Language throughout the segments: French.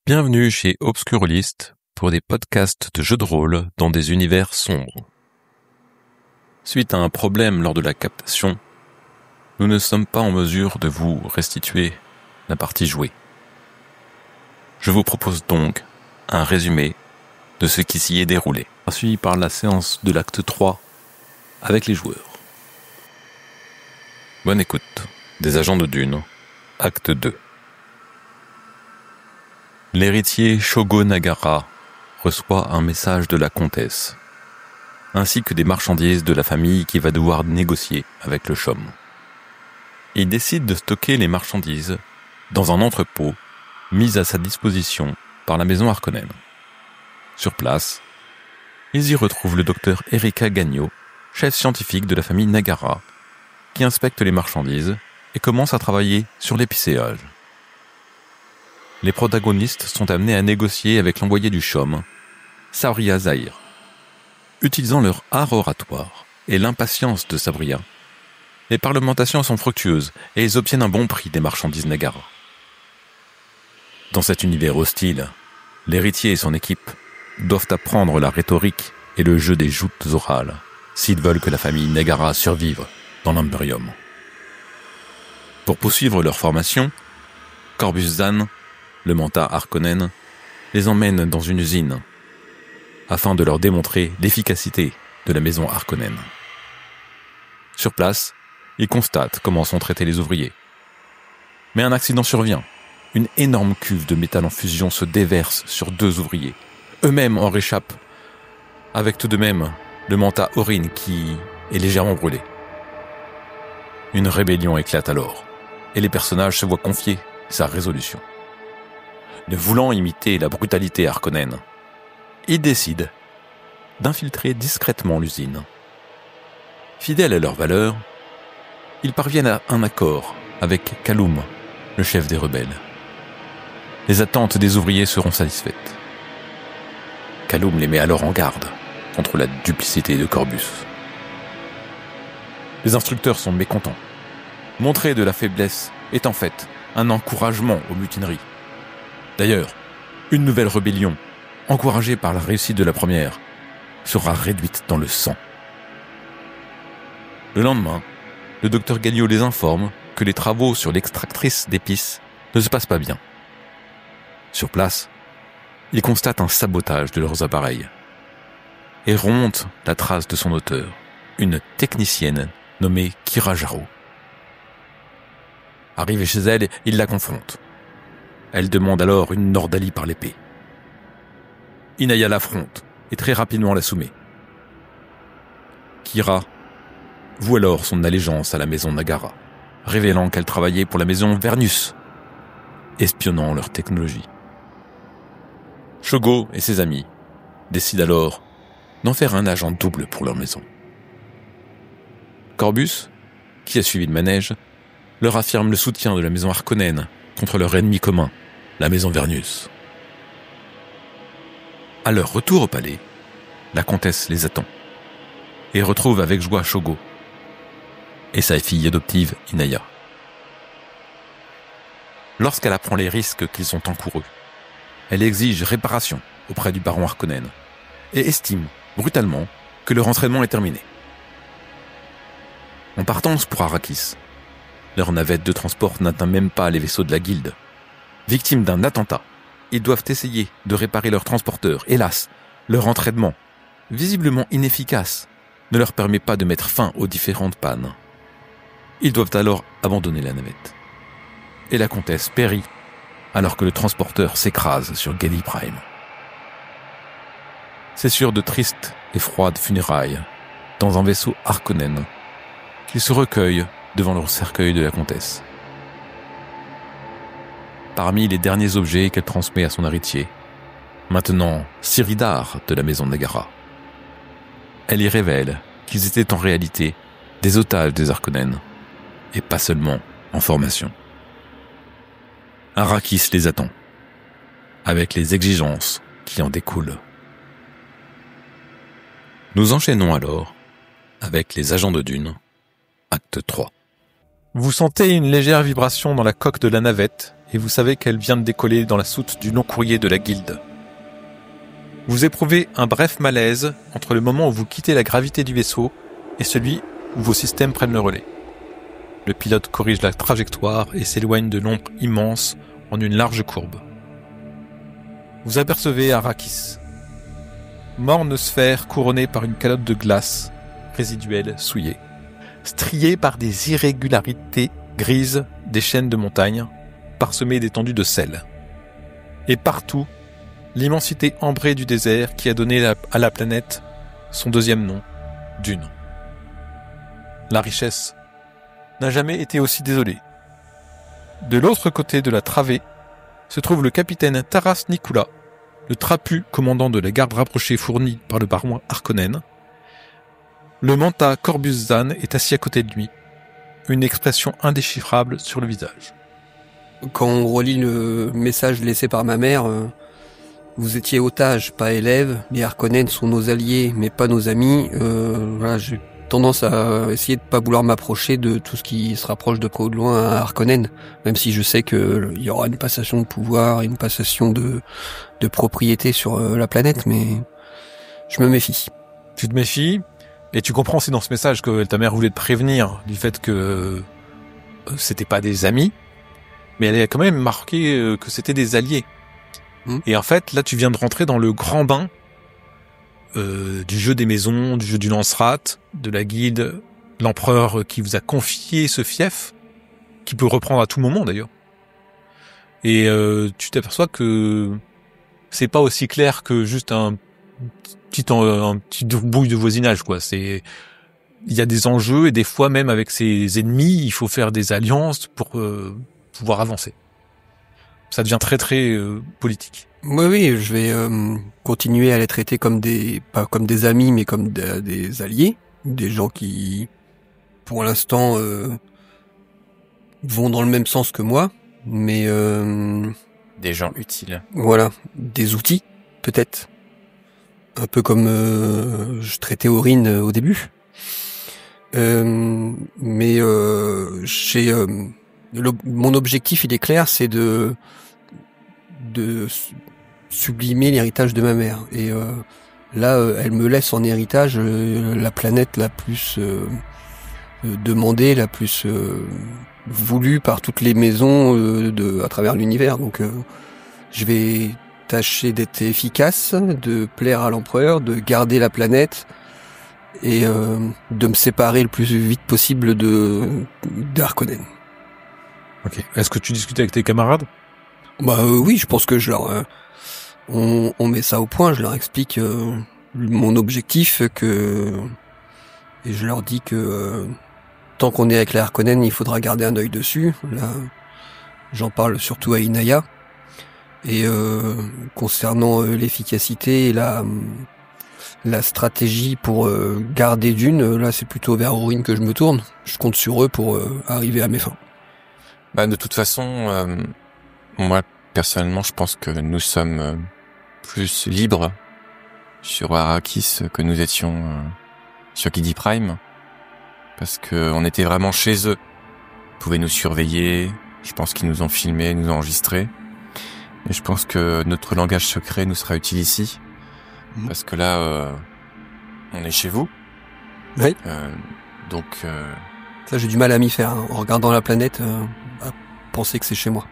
Bienvenue chez Obscurlist pour des podcasts de jeux de rôle dans des univers sombres. Suite à un problème lors de la captation, nous ne sommes pas en mesure de vous restituer la partie jouée. Je vous propose donc un résumé de ce qui s'y est déroulé, suivi par la séance de l'acte 3 avec les joueurs. Bonne écoute. Des agents de Dune, acte 2. L'héritier Shogo Nagara reçoit un message de la comtesse, ainsi que des marchandises de la famille qui va devoir négocier avec le Chom. Il décide de stocker les marchandises dans un entrepôt mis à sa disposition par la maison Harkonnen. Sur place, ils y retrouvent le docteur Erika Gagno, chef scientifique de la famille Nagara, qui inspecte les marchandises et commence à travailler sur l'épicéage. Les protagonistes sont amenés à négocier avec l'envoyé du Chom, Sabria Zahir. Utilisant leur art oratoire et l'impatience de Sabria, les parlementations sont fructueuses et ils obtiennent un bon prix des marchandises Nagara. Dans cet univers hostile, l'héritier et son équipe doivent apprendre la rhétorique et le jeu des joutes orales s'ils veulent que la famille Nagara survive dans l'Imperium. Pour poursuivre leur formation, Corbus Zan, le Manta Harkonnen, les emmène dans une usine afin de leur démontrer l'efficacité de la maison Harkonnen. Sur place, ils constatent comment sont traités les ouvriers. Mais un accident survient. Une énorme cuve de métal en fusion se déverse sur 2 ouvriers. Eux-mêmes en réchappent, avec tout de même le Manta Orin qui est légèrement brûlé. Une rébellion éclate alors, et les personnages se voient confier sa résolution. Ne voulant imiter la brutalité Harkonnen, ils décident d'infiltrer discrètement l'usine. Fidèles à leurs valeurs, ils parviennent à un accord avec Kaloum, le chef des rebelles. Les attentes des ouvriers seront satisfaites. Kaloum les met alors en garde contre la duplicité de Corbus. Les instructeurs sont mécontents. Montrer de la faiblesse est en fait un encouragement aux mutineries. D'ailleurs, une nouvelle rébellion, encouragée par la réussite de la première, sera réduite dans le sang. Le lendemain, le docteur Gagno les informe que les travaux sur l'extractrice d'épices ne se passent pas bien. Sur place, ils constatent un sabotage de leurs appareils et remontent la trace de son auteur, une technicienne nommée Kira Jarro. Arrivé chez elle, ils la confrontent. Elle demande alors une Nordalie par l'épée. Inaya l'affronte et très rapidement la soumet. Kira voue alors son allégeance à la maison Nagara, révélant qu'elle travaillait pour la maison Vernus, espionnant leur technologie. Shogo et ses amis décident alors d'en faire un agent double pour leur maison. Corbus, qui a suivi le manège, leur affirme le soutien de la maison Harkonnen contre leur ennemi commun, la maison Vernus. À leur retour au palais, la comtesse les attend et retrouve avec joie Shogo et sa fille adoptive Inaya. Lorsqu'elle apprend les risques qu'ils ont encourus, elle exige réparation auprès du baron Harkonnen et estime brutalement que leur entraînement est terminé. En partance pour Arrakis, leur navette de transport n'atteint même pas les vaisseaux de la guilde. Victimes d'un attentat, ils doivent essayer de réparer leur transporteur. Hélas, leur entraînement, visiblement inefficace, ne leur permet pas de mettre fin aux différentes pannes. Ils doivent alors abandonner la navette. Et la comtesse périt alors que le transporteur s'écrase sur Gedi Prime. C'est sur de tristes et froides funérailles, dans un vaisseau Harkonnen, qu'ils se recueillent devant le cercueil de la comtesse. Parmi les derniers objets qu'elle transmet à son héritier, maintenant Siridar de la maison Nagara, elle y révèle qu'ils étaient en réalité des otages des Harkonnen, et pas seulement en formation. Arrakis les attend, avec les exigences qui en découlent. Nous enchaînons alors avec les agents de Dune, acte 3. Vous sentez une légère vibration dans la coque de la navette et vous savez qu'elle vient de décoller dans la soute du long courrier de la guilde. Vous éprouvez un bref malaise entre le moment où vous quittez la gravité du vaisseau et celui où vos systèmes prennent le relais. Le pilote corrige la trajectoire et s'éloigne de l'ombre immense en une large courbe. Vous apercevez Arrakis, morne sphère couronnée par une calotte de glace résiduelle souillée, striée par des irrégularités grises des chaînes de montagnes, parsemées d'étendues de sel. Et partout, l'immensité ambrée du désert qui a donné à la planète son deuxième nom, Dune. La richesse n'a jamais été aussi désolée. De l'autre côté de la travée se trouve le capitaine Taras Nikula, le trapu commandant de la garde rapprochée fournie par le baron Harkonnen. Le Manta Corvus Zan est assis à côté de lui, une expression indéchiffrable sur le visage. Quand on relit le message laissé par ma mère, vous étiez otage, pas élève, les Harkonnen sont nos alliés, mais pas nos amis, voilà, j'ai tendance à essayer de pas vouloir m'approcher de tout ce qui se rapproche de près ou de loin à Harkonnen, même si je sais que il y aura une passation de pouvoir, une passation de propriété sur la planète, mais je me méfie. Tu te méfies, et tu comprends aussi dans ce message que ta mère voulait te prévenir du fait que c'était pas des amis, mais elle a quand même marqué que c'était des alliés. Et en fait, là, tu viens de rentrer dans le grand bain du jeu des maisons, du jeu du lance-rat, de la guilde, l'empereur qui vous a confié ce fief, qui peut reprendre à tout moment d'ailleurs. Et tu t'aperçois que c'est pas aussi clair que juste un petit brouille de voisinage, quoi. Il y a des enjeux et des fois même avec ses ennemis, il faut faire des alliances pour pouvoir avancer. Ça devient très très politique. Oui, je vais continuer à les traiter comme pas comme des amis, mais comme des alliés, des gens qui, pour l'instant, vont dans le même sens que moi, mais des gens utiles. Voilà, des outils, peut-être, un peu comme je traitais Aurine au début. Mais mon objectif, il est clair, c'est de sublimer l'héritage de ma mère. Et là, elle me laisse en héritage la planète la plus demandée, la plus voulue par toutes les maisons à travers l'univers. Donc, je vais tâcher d'être efficace, de plaire à l'empereur, de garder la planète et de me séparer le plus vite possible d'Harkonnen. Ok. Est-ce que tu discutes avec tes camarades ? Oui, je pense que on met ça au point, je leur explique mon objectif, et je leur dis que tant qu'on est avec les Harkonnen, il faudra garder un œil dessus. Là, j'en parle surtout à Inaya. Et concernant l'efficacité et la stratégie pour garder Dune, là c'est plutôt vers Aurine que je me tourne. Je compte sur eux pour arriver à mes fins. De toute façon, moi personnellement, je pense que nous sommes plus libres sur Arrakis que nous étions sur Gidi Prime, parce que on était vraiment chez eux. Ils pouvaient nous surveiller. Je pense qu'ils nous ont filmés, nous ont enregistrés. Et je pense que notre langage secret nous sera utile ici, parce que là, on est chez vous. Oui. Donc. Ça, j'ai du mal à m'y faire, hein, en regardant la planète, à penser que c'est chez moi.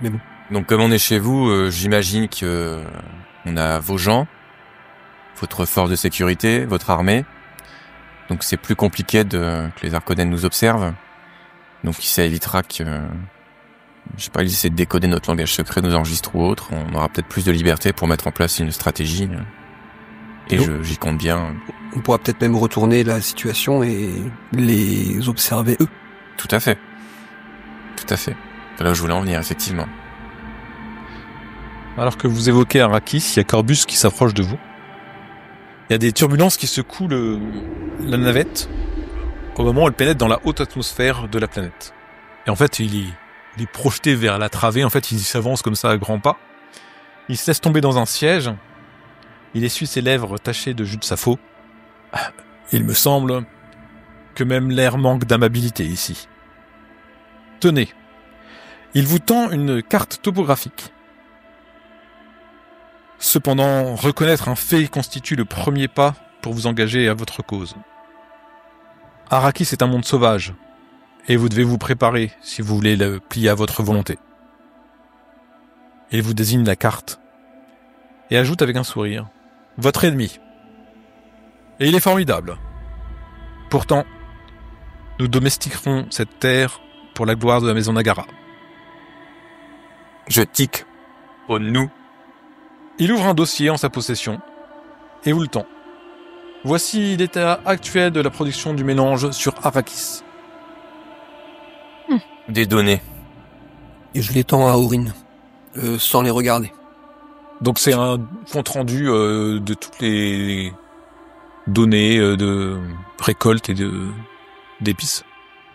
Mais bon. Donc, comme on est chez vous, j'imagine que on a vos gens, votre force de sécurité, votre armée. Donc, c'est plus compliqué que les Harkonnen nous observent. Donc, ça évitera que, je sais pas, ils essaient de décoder notre langage secret, nous enregistre ou autre. On aura peut-être plus de liberté pour mettre en place une stratégie. Et j'y compte bien. On pourra peut-être même retourner la situation et les observer eux. Tout à fait. Tout à fait. C'est là où je voulais en venir, effectivement. Alors que vous évoquez Arrakis, il y a Corvus qui s'approche de vous. Il y a des turbulences qui secouent la navette au moment où elle pénètre dans la haute atmosphère de la planète. Et en fait, il est projeté vers la travée. En fait, il s'avance comme ça à grands pas. Il se laisse tomber dans un siège. Il essuie ses lèvres tachées de jus de sapho. Il me semble que même l'air manque d'amabilité ici. Tenez. Il vous tend une carte topographique. Cependant, reconnaître un fait constitue le premier pas pour vous engager à votre cause. Arrakis est un monde sauvage, et vous devez vous préparer si vous voulez le plier à votre volonté. Il vous désigne la carte, et ajoute avec un sourire, votre ennemi. Et il est formidable. Pourtant, nous domestiquerons cette terre pour la gloire de la maison Nagara. Je tic au nous. Il ouvre un dossier en sa possession et vous le tend. Voici l'état actuel de la production du mélange sur Arrakis. Des données. Et je les tends à Aurine, sans les regarder. Donc c'est un compte rendu de toutes les données de récolte et d'épices.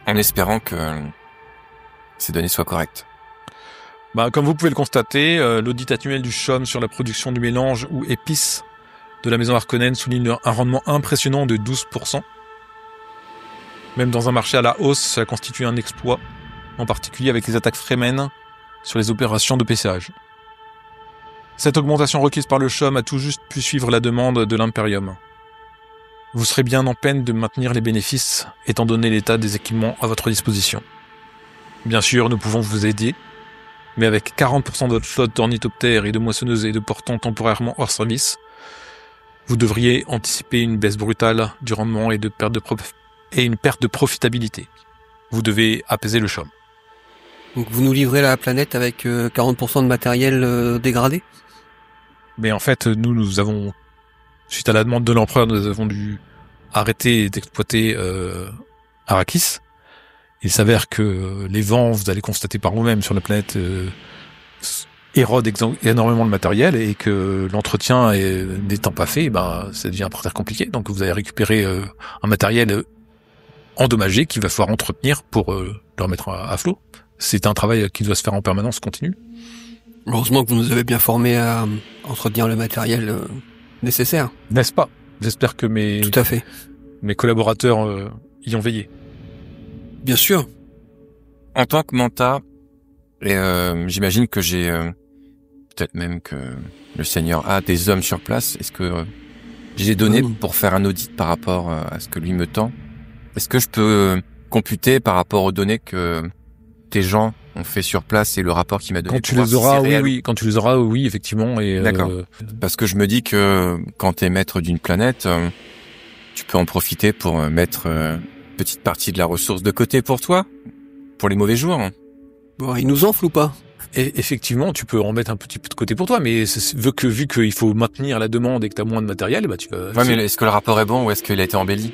En espérant que ces données soient correctes. Comme vous pouvez le constater, l'audit annuel du CHOM sur la production du mélange ou épices de la maison Harkonnen souligne un rendement impressionnant de 12%. Même dans un marché à la hausse, cela constitue un exploit, en particulier avec les attaques Fremen sur les opérations de PCH. Cette augmentation requise par le CHOM a tout juste pu suivre la demande de l'Imperium. Vous serez bien en peine de maintenir les bénéfices, étant donné l'état des équipements à votre disposition. Bien sûr, nous pouvons vous aider, mais avec 40% de votre flotte d'ornithoptères et de moissonneuses et de portants temporairement hors service, vous devriez anticiper une baisse brutale du rendement et une perte de profitabilité. Vous devez apaiser le CHOM. Donc vous nous livrez la planète avec 40% de matériel dégradé ? Mais en fait, nous avons, suite à la demande de l'empereur, nous avons dû arrêter d'exploiter Arrakis. Il s'avère que les vents, vous allez constater par vous-même sur la planète, érodent énormément le matériel et que l'entretien n'étant pas fait, ça devient très compliqué. Donc vous allez récupérer un matériel endommagé qu'il va falloir entretenir pour le remettre à flot. C'est un travail qui doit se faire en permanence continue. Heureusement que vous nous avez bien formés à entretenir le matériel nécessaire. N'est-ce pas ? J'espère que Tout à fait. mes collaborateurs y ont veillé. Bien sûr. En tant que Manta, j'imagine que j'ai peut-être même que le Seigneur a des hommes sur place. Est-ce que j'ai des données pour faire un audit par rapport à ce que lui me tend ? Est-ce que je peux computer par rapport aux données que tes gens ont fait sur place et le rapport qu'il m'a donné? Quand tu les auras, oui. Quand tu les auras, oui, effectivement. Et d'accord. Parce que je me dis que quand t'es maître d'une planète, tu peux en profiter pour mettre petite partie de la ressource de côté pour toi, pour les mauvais jours. Bon, il nous enfle ou pas ? Et effectivement, tu peux en mettre un petit peu de côté pour toi, mais vu qu'il faut maintenir la demande et que t'as moins de matériel, tu vas... Ouais, mais est-ce que le rapport est bon ou est-ce qu'il a été embelli ?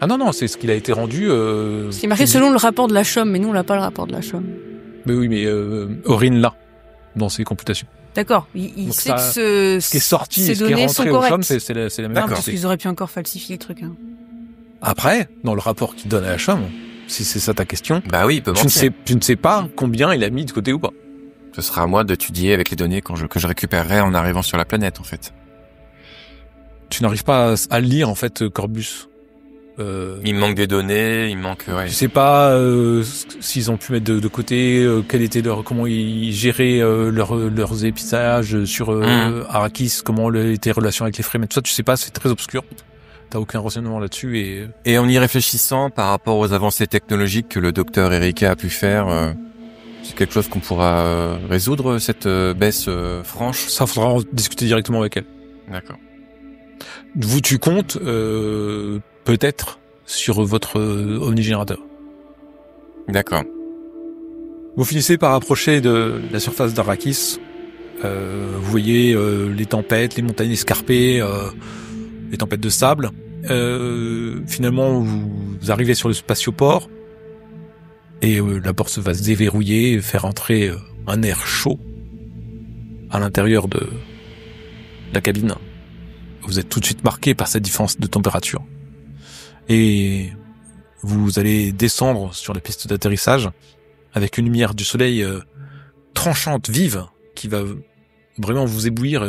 Ah non, c'est ce qu'il a été rendu... C'est marqué selon le rapport de la CHOM, mais nous on n'a pas le rapport de la CHOM. Mais oui, mais Aurine l'a, dans ses computations. D'accord, il sait que ce qui est sorti et ce qui est rentré au CHOM, c'est la même chose. Parce qu'ils auraient pu encore falsifier le truc. Hein. Après, dans le rapport qu'il donne à la CHOM, si c'est ça ta question, oui, il peut mentir. Tu ne sais pas combien il a mis de côté ou pas. Ce sera à moi d'étudier avec les données que je récupérerai en arrivant sur la planète, en fait. Tu n'arrives pas à lire, en fait, Corbus. Il me manque des données, il me manque... Ouais. Tu sais pas s'ils ont pu mettre de côté, comment ils géraient leurs épisages sur Arrakis, comment étaient les relations avec les Fremen, tout ça, tu sais pas, c'est très obscur. T'as aucun renseignement là-dessus Et en y réfléchissant par rapport aux avancées technologiques que le docteur Erika a pu faire, c'est quelque chose qu'on pourra résoudre, cette baisse franche? Ça, faudra en discuter directement avec elle. D'accord. Tu comptes peut-être sur votre omnigénérateur. D'accord. Vous finissez par approcher de la surface d'Arrakis. Vous voyez les tempêtes, les montagnes escarpées, les tempêtes de sable. Finalement, vous arrivez sur le spatioport et la porte va se déverrouiller et faire entrer un air chaud à l'intérieur de la cabine. Vous êtes tout de suite marqué par cette différence de température. Et vous allez descendre sur la piste d'atterrissage avec une lumière du soleil tranchante, vive, qui va vraiment vous éblouir.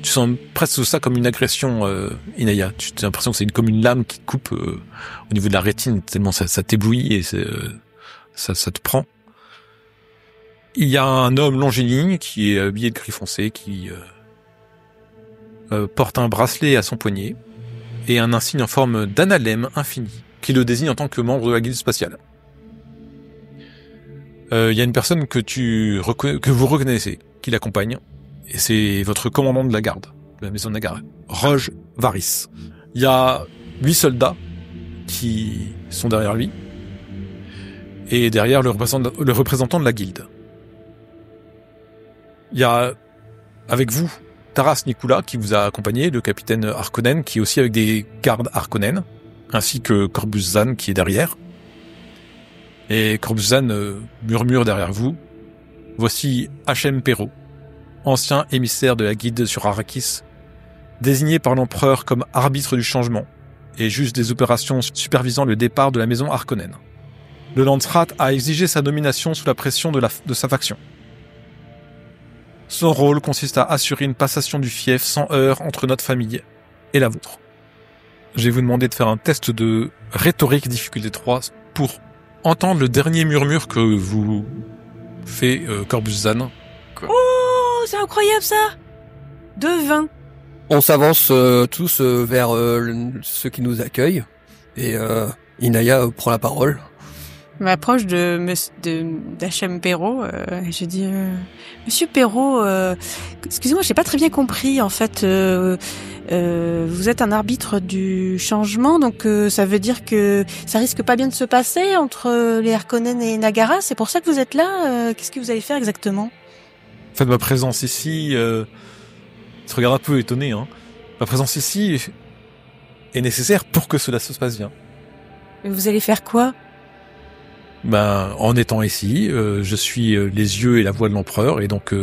Tu sens presque ça comme une agression, Inaya. Tu as l'impression que c'est comme une lame qui coupe au niveau de la rétine, tellement ça t'éblouit et ça te prend. Il y a un homme longiligne qui est habillé de gris foncé, qui porte un bracelet à son poignet et un insigne en forme d'analème infini qui le désigne en tant que membre de la guilde spatiale. Il y a une personne que vous reconnaissez, qui l'accompagne, et c'est votre commandant de la garde, de la maison de Nagara, Roge Varys. Il y a 8 soldats qui sont derrière lui, et derrière le représentant de la guilde. Il y a, avec vous, Taras Nikula, qui vous a accompagné, le capitaine Harkonnen, qui est aussi avec des gardes Harkonnen, ainsi que Corbus Zan, qui est derrière. Et Corbus Zan murmure derrière vous. Voici Hachem Perrault, ancien émissaire de la guilde sur Arrakis, désigné par l'empereur comme arbitre du changement, et juge des opérations supervisant le départ de la maison Harkonnen. Le Landsrat a exigé sa nomination sous la pression de sa faction. Son rôle consiste à assurer une passation du fief sans heurts entre notre famille et la vôtre. Je vais vous demander de faire un test de rhétorique difficulté 3 pour entendre le dernier murmure que vous fait Corbus Zan. Oh, c'est incroyable ça! 2-20. On s'avance tous vers ceux qui nous accueillent et Inaya prend la parole. Je m'approche d'Hachem Perrault et je dis Monsieur Perrault, excusez-moi, j'ai pas très bien compris en fait. Vous êtes un arbitre du changement, donc ça veut dire que ça risque pas bien de se passer entre les Harkonnen et Nagara. C'est pour ça que vous êtes là. Qu'est-ce que vous allez faire exactement? En fait, ma présence ici, tu te regardes un peu étonné, hein. Ma présence ici est nécessaire pour que cela se passe bien. Mais vous allez faire quoi? En étant ici, je suis les yeux et la voix de l'empereur, et donc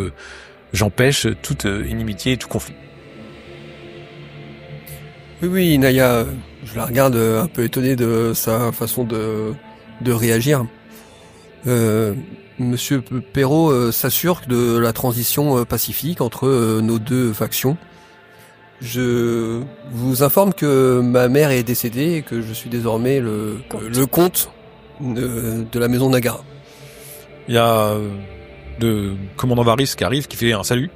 j'empêche toute inimitié et tout conflit. Oui, Inaya, je la regarde un peu étonné de sa façon de réagir. Monsieur Perrault s'assure de la transition pacifique entre nos deux factions. Je vous informe que ma mère est décédée et que je suis désormais le comte de la maison Nagara. Il y a le commandant Varys qui arrive, qui fait un salut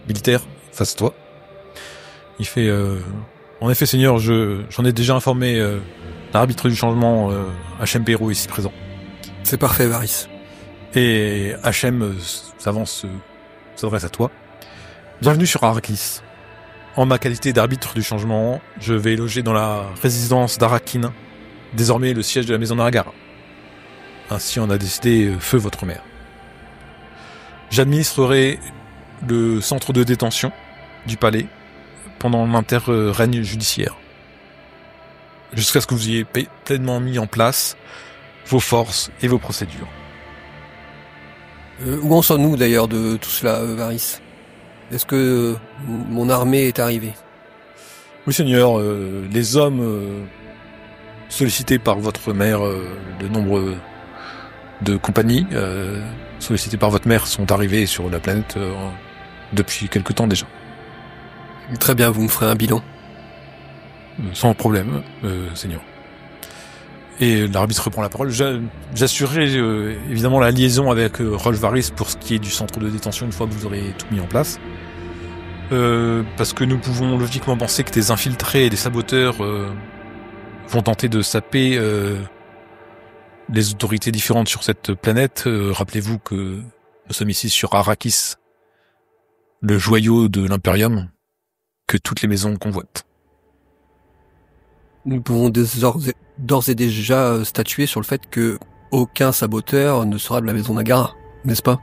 militaire face à toi. Il fait en effet, Seigneur, j'en ai déjà informé l'arbitre du changement, Hachem Perrault, ici présent. C'est parfait, Varys. Et Hachem s'adresse à toi. Bienvenue sur Arrakis. En ma qualité d'arbitre du changement, je vais loger dans la résidence d'Arakin, désormais le siège de la maison Nagara. Ainsi on a décidé, feu votre mère. J'administrerai le centre de détention du palais pendant l'inter-règne judiciaire, jusqu'à ce que vous ayez pleinement mis en place vos forces et vos procédures. Où en sommes-nous d'ailleurs de tout cela, Varys? Est-ce que mon armée est arrivée? Oui, Seigneur, les hommes sollicités par votre mère, le nombre de compagnies sollicitées par votre mère sont arrivées sur la planète depuis quelque temps déjà. Très bien, vous me ferez un bilan. Sans problème, Seigneur. Et l'arbitre reprend la parole. J'assurerai évidemment la liaison avec Roge Varys pour ce qui est du centre de détention une fois que vous aurez tout mis en place. Parce que nous pouvons logiquement penser que des infiltrés et des saboteurs vont tenter de saper les autorités différentes sur cette planète. Rappelez-vous que nous sommes ici sur Arrakis, le joyau de l'Imperium que toutes les maisons convoitent. Nous pouvons d'ores et déjà statuer sur le fait que aucun saboteur ne sera de la maison Nagara, n'est-ce pas?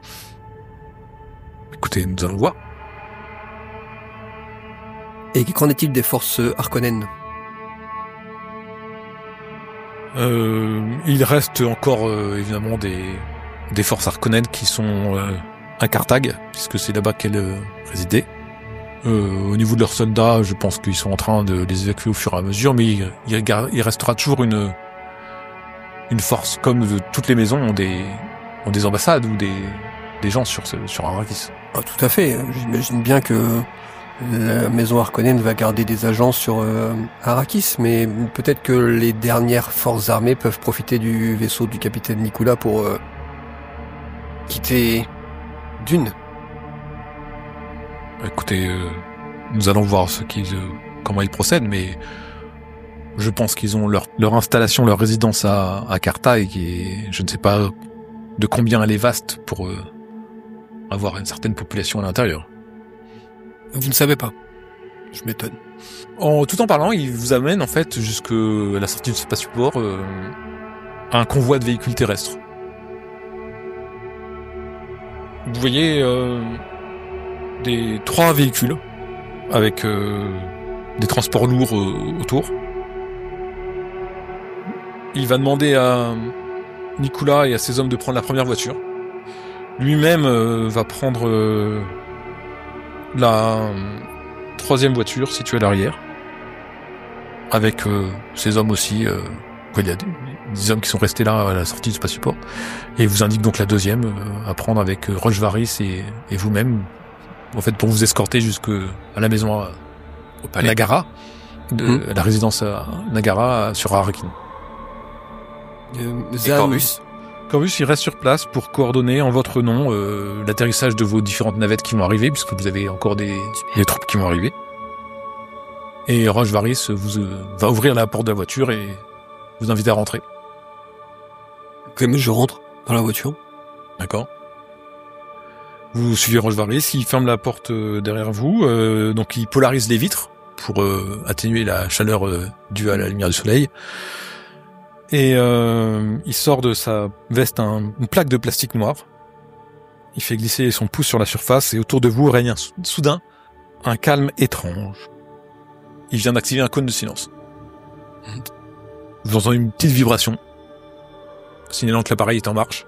Écoutez, nous allons voir. Et qu'en est-il des forces Harkonnen? Il reste encore évidemment des forces Harkonnen qui sont à Carthage, puisque c'est là-bas qu'elles résidaient. Au niveau de leurs soldats, je pense qu'ils sont en train de les évacuer au fur et à mesure, mais il restera toujours une force, comme de toutes les maisons ont des ambassades ou des gens sur Arrakis. Ah, tout à fait. J'imagine bien que la maison Harkonnen va garder des agents sur Arrakis, mais peut-être que les dernières forces armées peuvent profiter du vaisseau du capitaine Nikula pour quitter dune. Écoutez, nous allons voir comment ils procèdent, mais je pense qu'ils ont leur installation, leur résidence à Carthage, et je ne sais pas de combien elle est vaste pour avoir une certaine population à l'intérieur. Vous ne savez pas. Je m'étonne. Tout en parlant, il vous amène en fait jusqu'à la sortie du spatioport un convoi de véhicules terrestres. Vous voyez 3 véhicules avec des transports lourds autour. Il va demander à Nicolas et à ses hommes de prendre la première voiture. Lui-même va prendre la 3e voiture située à l'arrière, avec ses hommes aussi. Il y a des hommes qui sont restés là à la sortie du spatioport, et il vous indique donc la 2e à prendre avec Rochevaris et vous-même, en fait, pour vous escorter jusqu'à la maison au palais Nagara, à la résidence à Nagara sur Arakin. Et Corbus Corbus, il reste sur place pour coordonner en votre nom l'atterrissage de vos différentes navettes qui vont arriver, puisque vous avez encore des troupes qui vont arriver. Et Rochevaris va ouvrir la porte de la voiture et vous invite à rentrer. Ok, mais je rentre dans la voiture. D'accord. Vous suivez Rochevaris, il ferme la porte derrière vous, donc il polarise les vitres pour atténuer la chaleur due à la lumière du soleil. Et il sort de sa veste une plaque de plastique noir. Il fait glisser son pouce sur la surface et autour de vous règne soudain un calme étrange. Il vient d'activer un cône de silence. Vous entendez une petite vibration, signalant que l'appareil est en marche.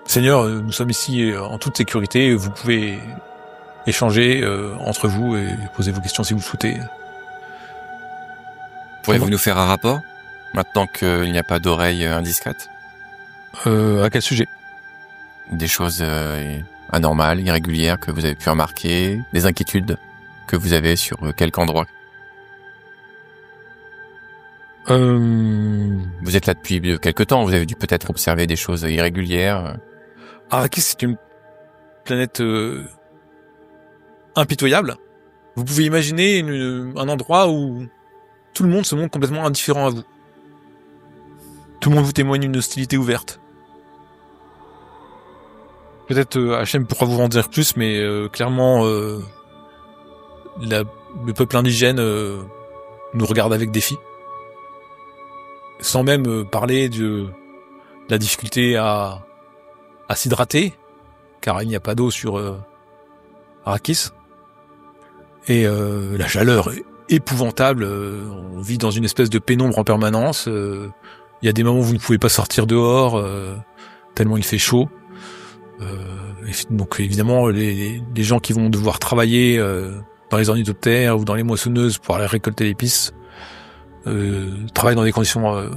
Seigneur, nous sommes ici en toute sécurité, vous pouvez échanger entre vous et poser vos questions si vous le souhaitez. Pourriez-vous nous faire un rapport, maintenant qu'il n'y a pas d'oreille indiscrète? À quel sujet? Des choses anormales, irrégulières que vous avez pu remarquer, des inquiétudes que vous avez sur quelque endroit. Vous êtes là depuis quelque temps, vous avez dû peut-être observer des choses irrégulières. Arrakis, c'est une planète impitoyable. Vous pouvez imaginer un endroit où tout le monde se montre complètement indifférent à vous. Tout le monde vous témoigne une hostilité ouverte. Peut-être Hachem pourra vous en dire plus, mais clairement, le peuple indigène nous regarde avec défi. Sans même parler de la difficulté à s'hydrater, car il n'y a pas d'eau sur Arrakis. Et la chaleur est épouvantable, on vit dans une espèce de pénombre en permanence, il y a des moments où vous ne pouvez pas sortir dehors, tellement il fait chaud. Donc évidemment, les gens qui vont devoir travailler dans les ornithoptères ou dans les moissonneuses pour aller récolter l'épice, travaillent dans des conditions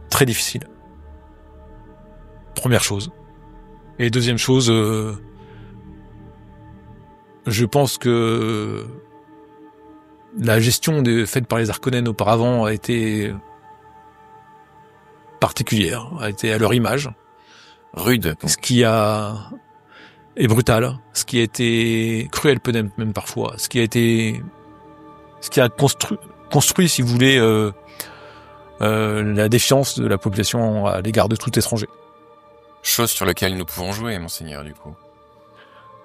très difficiles. Première chose. Et deuxième chose, je pense que la gestion faite par les Harkonnen auparavant a été particulière, a été à leur image. Rude. Ce qui est brutal, ce qui a été cruel peut-être même parfois, ce qui a construit, si vous voulez, la défiance de la population à l'égard de tout étranger. Chose sur laquelle nous pouvons jouer, monseigneur, du coup.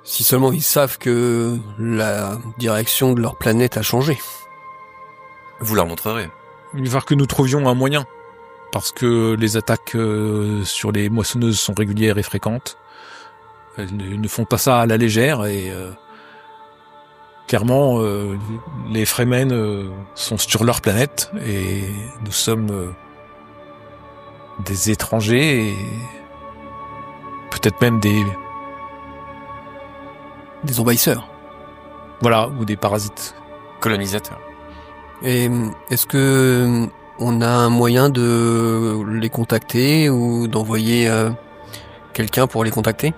Si seulement ils savent que la direction de leur planète a changé. Vous leur montrerez. Il va falloir que nous trouvions un moyen, parce que les attaques sur les moissonneuses sont régulières et fréquentes. Elles ne font pas ça à la légère, et clairement, les Fremen sont sur leur planète, et nous sommes des étrangers, et peut-être même des envahisseurs. Voilà, ou des parasites. Colonisateurs. Et est-ce que on a un moyen de les contacter ou d'envoyer quelqu'un pour les contacter?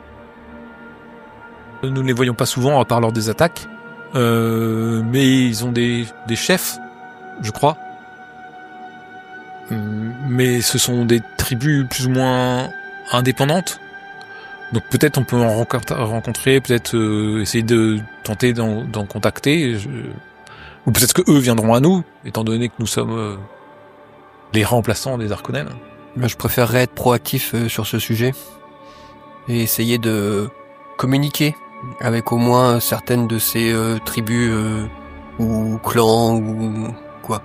Nous ne les voyons pas souvent à part lors des attaques, mais ils ont des chefs, je crois. Mais ce sont des tribus plus ou moins indépendantes. Donc peut-être on peut en rencontrer, peut-être essayer de tenter d'en contacter, ou peut-être que eux viendront à nous, étant donné que nous sommes les remplaçants des Harkonnen. Ben, je préférerais être proactif sur ce sujet et essayer de communiquer avec au moins certaines de ces tribus ou clans ou quoi.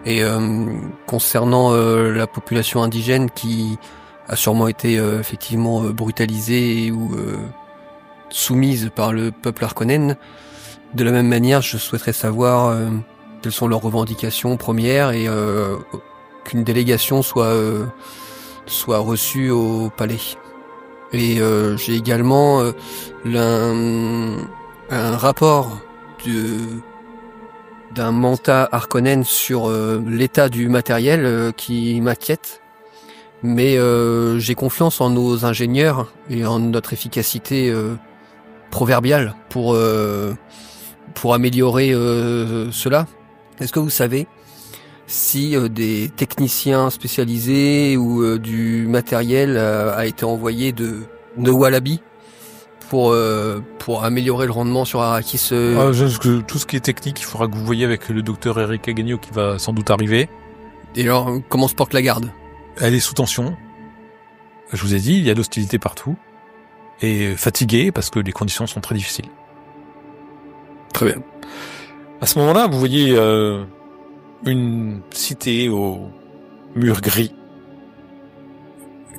Et concernant la population indigène qui a sûrement été effectivement brutalisée ou soumise par le peuple Harkonnen, de la même manière, je souhaiterais savoir quelles sont leurs revendications premières et qu'une délégation soit reçue au palais. Et j'ai également un rapport d'un Manta Harkonnen sur l'état du matériel qui m'inquiète. Mais j'ai confiance en nos ingénieurs et en notre efficacité proverbiale pour améliorer cela. Est-ce que vous savez si des techniciens spécialisés ou du matériel a été envoyé de Wallaby pour améliorer le rendement sur Arrakis Tout ce qui est technique, il faudra que vous voyez avec le docteur Eric Agagno qui va sans doute arriver. Et alors, comment se porte la garde ? Elle est sous tension. Je vous ai dit, il y a de l'hostilité partout. Et fatiguée parce que les conditions sont très difficiles. Très bien. À ce moment-là, vous voyez une cité aux murs gris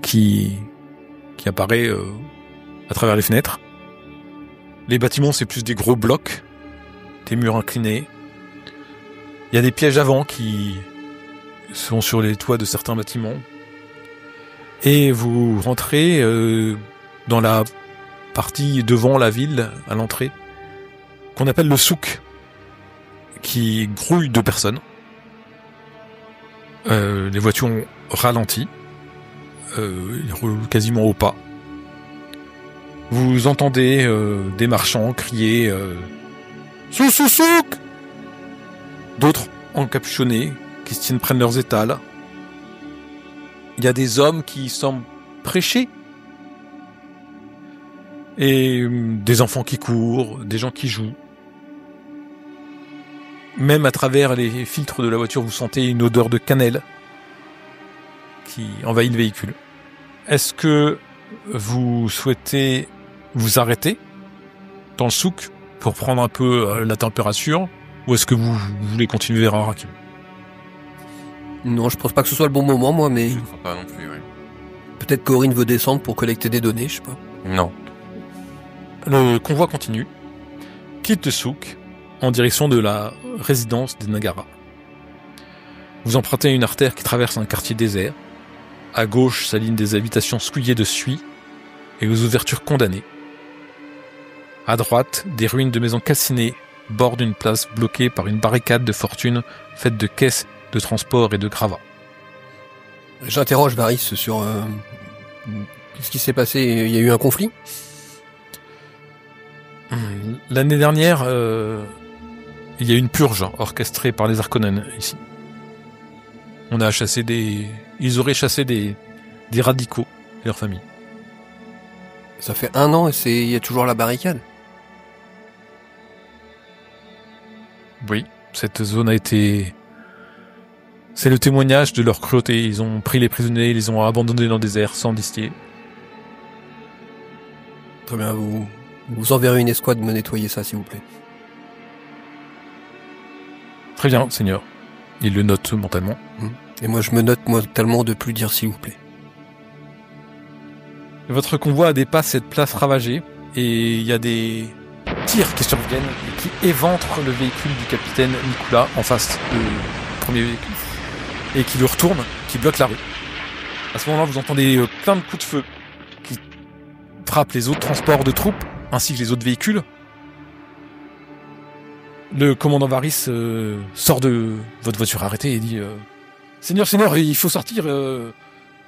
qui apparaît à travers les fenêtres. Les bâtiments, c'est plus des gros blocs, des murs inclinés. Il y a des pièges avant qui sont sur les toits de certains bâtiments. Et vous rentrez dans la partie devant la ville, à l'entrée, qu'on appelle le souk, qui grouille de personnes. Les voitures ont ralenti, ils roulent quasiment au pas. Vous entendez des marchands crier Souk, souk, souk !» D'autres encapuchonnés qui se tiennent près de leurs étals. Il y a des hommes qui semblent prêcher. Et des enfants qui courent, des gens qui jouent. Même à travers les filtres de la voiture, vous sentez une odeur de cannelle qui envahit le véhicule. Est-ce que vous souhaitez vous arrêter dans le souk pour prendre un peu la température, ou est-ce que vous voulez continuer vers Arrakis ? Non, je pense pas que ce soit le bon moment, moi, mais Je crois pas non plus, ouais. peut-être qu'Aurine veut descendre pour collecter des données, je sais pas. Non. Le convoi continue, quitte le souk en direction de la résidence des Nagara. Vous empruntez une artère qui traverse un quartier désert. À gauche s'alignent des habitations souillées de suie et aux ouvertures condamnées. À droite, des ruines de maisons calcinées bordent une place bloquée par une barricade de fortune faite de caisses de transport et de gravats. J'interroge Varys sur qu'est-ce qui s'est passé. Il y a eu un conflit ? L'année dernière, il y a eu une purge orchestrée par les Harkonnen ici. Ils auraient chassé des radicaux et leurs familles. Ça fait 1 an et il y a toujours la barricade. Oui, cette zone a été... C'est le témoignage de leur cruauté. Ils ont pris les prisonniers, ils les ont abandonnés dans le désert sans distinguer. Très bien, vous enverrez une escouade me nettoyer ça, s'il vous plaît. Très bien, Seigneur. Il le note mentalement. Et moi, je me note mentalement de plus dire s'il vous plaît. Votre convoi dépasse cette place ravagée et il y a des tirs qui surviennent et qui éventrent le véhicule du capitaine Nicolas en face du premier véhicule et qui le retournent, qui bloquent la rue. À ce moment-là, vous entendez plein de coups de feu qui frappent les autres transports de troupes ainsi que les autres véhicules. Le commandant Varys sort de votre voiture arrêtée et dit Seigneur, il faut sortir. Vous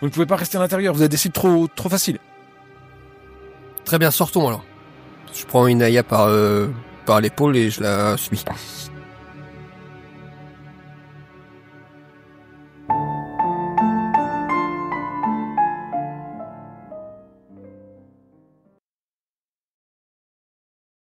ne pouvez pas rester à l'intérieur. Vous avez des cibles trop faciles. Très bien, sortons alors. Je prends Inaya par l'épaule et je la suis.